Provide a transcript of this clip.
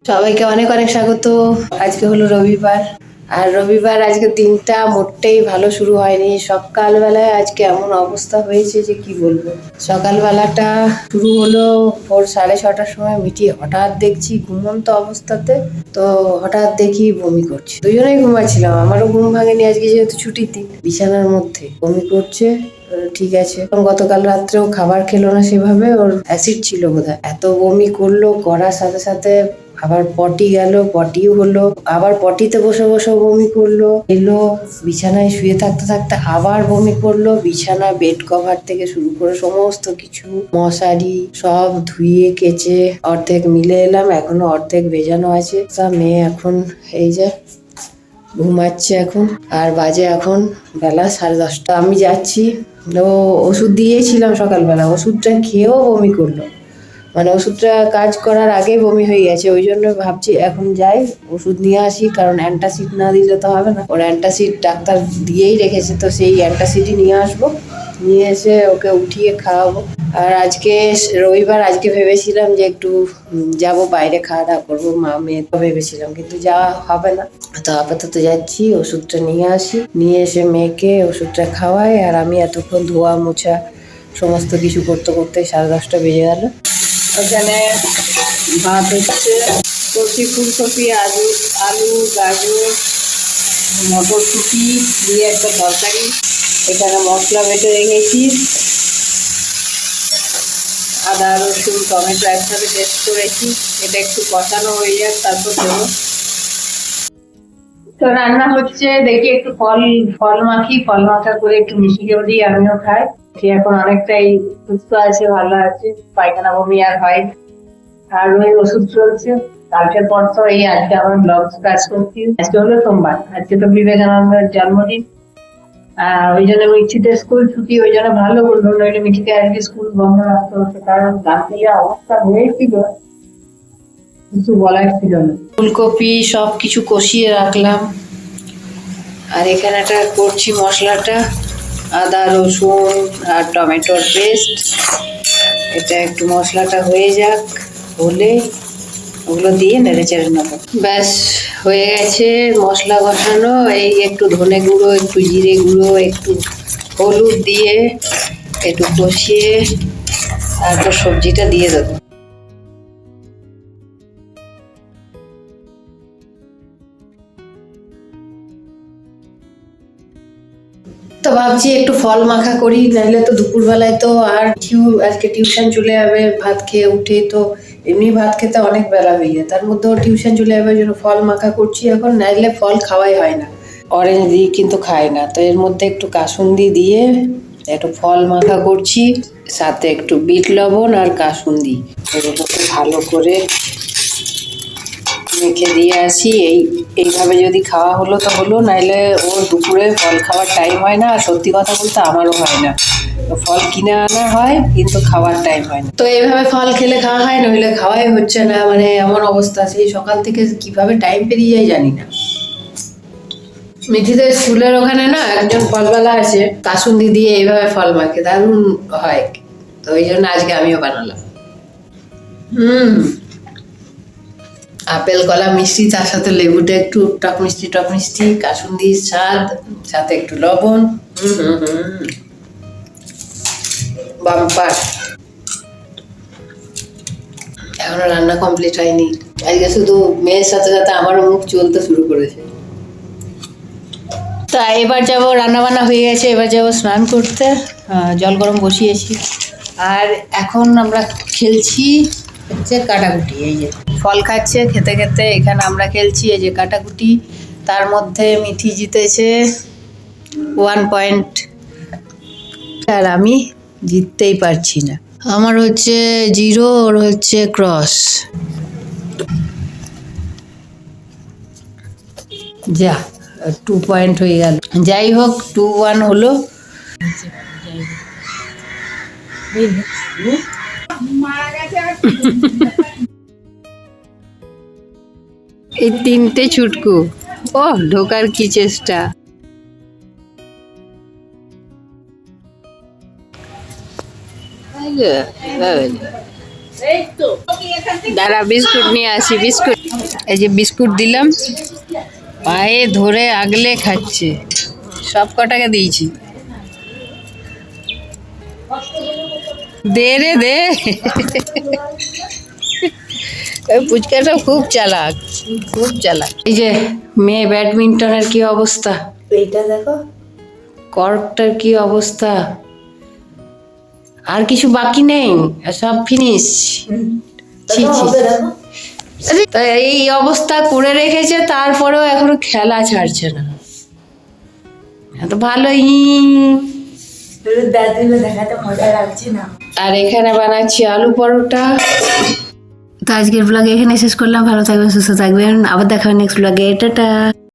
সবাইকে অনেক অনেক স্বাগত। আজকে হলো রবিবার, আর রবিবার আজকে দিনটা মোটেই ভালো শুরু হয়নি। সকালবেলায় আজকে এমন অবস্থা হয়েছে যে কি বলবো। সকালবেলাটা শুরু হলো ভোর 6:30টার সময়। মিটি হঠাৎ দেখছি ঘুমন্ত অবস্থাতে, তো হঠাৎ দেখি বমি করছে। দুজনেই ঘুমাচ্ছিলাম, আমারও ঘুম ভাঙেনি আজকে যেহেতু ছুটির দিন। বিছানার মধ্যে বমি করছে। ঠিক আছে, গতকাল রাত্রেও খাবার খেলো না সেভাবে, ওর অ্যাসিড ছিল বোধহয়। এত বমি করলো, করার সাথে সাথে আবার পটি গেল, পটিও হলো, আবার পটিতে বসে বসে বমি করলো, এলো বিছানায় শুয়ে থাকতে থাকতে আবার বমি করলো। বিছানা, বেড কভার থেকে শুরু করে সমস্ত কিছু, মশারি সব ধুয়ে কেচে অর্ধেক মিলে এলাম, এখনো অর্ধেক ভেজানো আছে। তা মেয়ে এখন এই যে ঘুমাচ্ছে এখন, আর বাজে এখন বেলা 10:30। আমি যাচ্ছি, ও ওষুধ দিয়েছিলাম সকালবেলা, ওষুধটা খেয়েও বমি করলো। মানে ওষুধটা কাজ করার আগেই বমি হয়ে গেছে, ওই জন্য ভাবছি এখন যাই ওষুধ নিয়ে আসি, কারণ অ্যান্টাসিড না দিলে তো হবে না। ওর অ্যান্টাসিড ডাক্তার দিয়েই রেখেছে, তো সেই অ্যান্টাসিডই নিয়ে আসবো, নিয়ে এসে ওকে উঠিয়ে খাওয়াবো। আর আজকে রবিবার, আজকে ভেবেছিলাম যে একটু যাব বাইরে, খাওয়া দাওয়া করবো মা মেয়ে, তো ভেবেছিলাম, কিন্তু যাওয়া হবে না। তো আপাতত যাচ্ছি, ওষুধটা নিয়ে আসি, নিয়ে এসে মেয়েকে ওষুধটা খাওয়াই। আর আমি এতক্ষণ ধোয়া মোছা সমস্ত কিছু করতে করতে 10:30 বেজে গেল। ওখানে ভাত হচ্ছে, কচি ফুলকপি, আলু আলু গাজর মটরশুঁটি দিয়ে একটা তরকারি। এখানে মশলা বেটে রেখেছি, আদা রসুন টমেটো একসাথে পেস্ট করেছি। এটা একটু কষানো হয়ে যাক, তারপর দেবো। তো রান্না হচ্ছে, দেখি একটু ফল ফল মাখি, ফল মাখা করে একটু মিষ্টিকেও দিই, আমিও খাই। সে এখন অনেকটাই সুস্থ আছে, ভালো আছে, পায়খানা বমি আর হয়। আর ওই ওষুধ চলছে। কালকের পর তো এই আজকে আমার ব্লগ কাজ করছি। আজকে হলো সোমবার, আজকে তো বিবেকানন্দের জন্মদিন। ওই জন্য মিঠিতে স্কুল ছুটি, ওই জন্য ভালো বলবো, নইলে মিঠিকে আজকে স্কুল বন্ধ রাখতে হচ্ছে, কারণ গাছে যা অবস্থা হয়েছিল কিছু বলার ছিল না। ফুলকপি সব কিছু কষিয়ে রাখলাম, আর এখানে একটা করছি মশলাটা, আদা রসুন আর টমেটোর পেস্ট। এটা একটু মশলাটা হয়ে যাক, হলে ওগুলো দিয়ে নেড়ে চেড়ে নেবো। ব্যাস হয়ে গেছে মশলা কষানো। এই একটু ধনে গুঁড়ো, একটু জিরে গুঁড়ো, একটু হলুদ দিয়ে একটু কষিয়ে তারপর সবজিটা দিয়ে দেবো। তো ভাবছি একটু ফল মাখা করি, নাহলে তো দুপুরবেলায় তো আর আজকে টিউশন চলে যাবে, ভাত খেয়ে উঠে তো এমনি ভাত খেতে অনেক বেলা হয়ে যায়, তার মধ্যে টিউশন চলে যাবে, ওই জন্য ফল মাখা করছি এখন, নাহলে ফল খাওয়াই হয় না। অরেঞ্জ দিই কিন্তু খাই না, তো এর মধ্যে একটু কাসুন্দি দিয়ে একটু ফল মাখা করছি, সাথে একটু বিট লবণ আর কাসুন্দি এগুলো ভালো করে মেখে দিয়ে আসি। এইভাবে যদি খাওয়া হলো তো হলো, নাইলে ওর দুপুরে ফল খাওয়ার টাইম হয় না। আর সত্যি কথা বলতে আমারও হয় না, ফল কিনে আনা হয় কিন্তু খাওয়ার টাইম হয় না। তো এইভাবে ফল খেলে খাওয়া হয়, নইলে খাওয়াই হচ্ছে না। মানে এমন অবস্থা, সেই সকাল থেকে কিভাবে টাইম পেরিয়ে যায় জানি না। মিঠিদের স্কুলের ওখানে না একজন ফলওয়ালা আছে, কাসুন্দি দিয়ে এইভাবে ফল মাখে, দারুণ হয়। তো ওই জন্য আজকে আমিও বানালাম। আপেল কলা মিষ্টি, তার সাথে লেবুটা একটু টক মিষ্টি, কাসুন্দির স্বাদ, সাথে একটু লবণ। বাম্পার। এখনো রান্না কমপ্লিট হয়নি, আজকে শুধু মেয়ের সাথে সাথে আমারও মুখ চলতে শুরু করেছে। তা এবার যাবো, রান্না বান্না হয়ে গেছে, এবার যাবো স্নান করতে, জল গরম বসিয়েছি। আর এখন আমরা খেলছি হচ্ছে কাটাকুটি। এই যে ফল খাচ্ছে, খেতে খেতে এখানে আমরা খেলছি, এই যে কাটাকুটি। তার মধ্যে মিঠি জিতেছে 1 পয়েন্ট, আর আমি জিততেই পারছি না। আমার হচ্ছে 0, ওর হচ্ছে ক্রস। যা 2 পয়েন্ট হয়ে গেল। যাই হোক, 2-1 হলো। এই 3টে ছুটকু, ও ঢোকার কি চেষ্টা। দাঁড়া বিস্কুট নিয়ে আসি। বিস্কুট, এই যে বিস্কুট দিলাম, পায়ে ধরে আগলে খাচ্ছে। সব কটাকে দিয়েছি। দে রে দে। ওই পুচকাটা খুব চালাক, খুব চালাক। এই যে মেয়ে ব্যাডমিন্টনের কি অবস্থা, এইটা দেখো, কর্কটার কি অবস্থা। আর কিছু বাকি নেই, সব ফিনিশ। ছি ছি। তা এই অবস্থা করে রেখেছে, তারপরেও এখনো খেলা ছাড়ছে না। এত ভালোই। দাদিগুলো দেখাতে মজা লাগছে না। আর এখানে বানাচ্ছি আলু পরোটা। তো আজকের ব্লগে এখানে শেষ করলাম। ভালো থাকবেন, সুস্থ থাকবেন, আবার দেখা হবে নেক্সট ব্লগে। টাটা।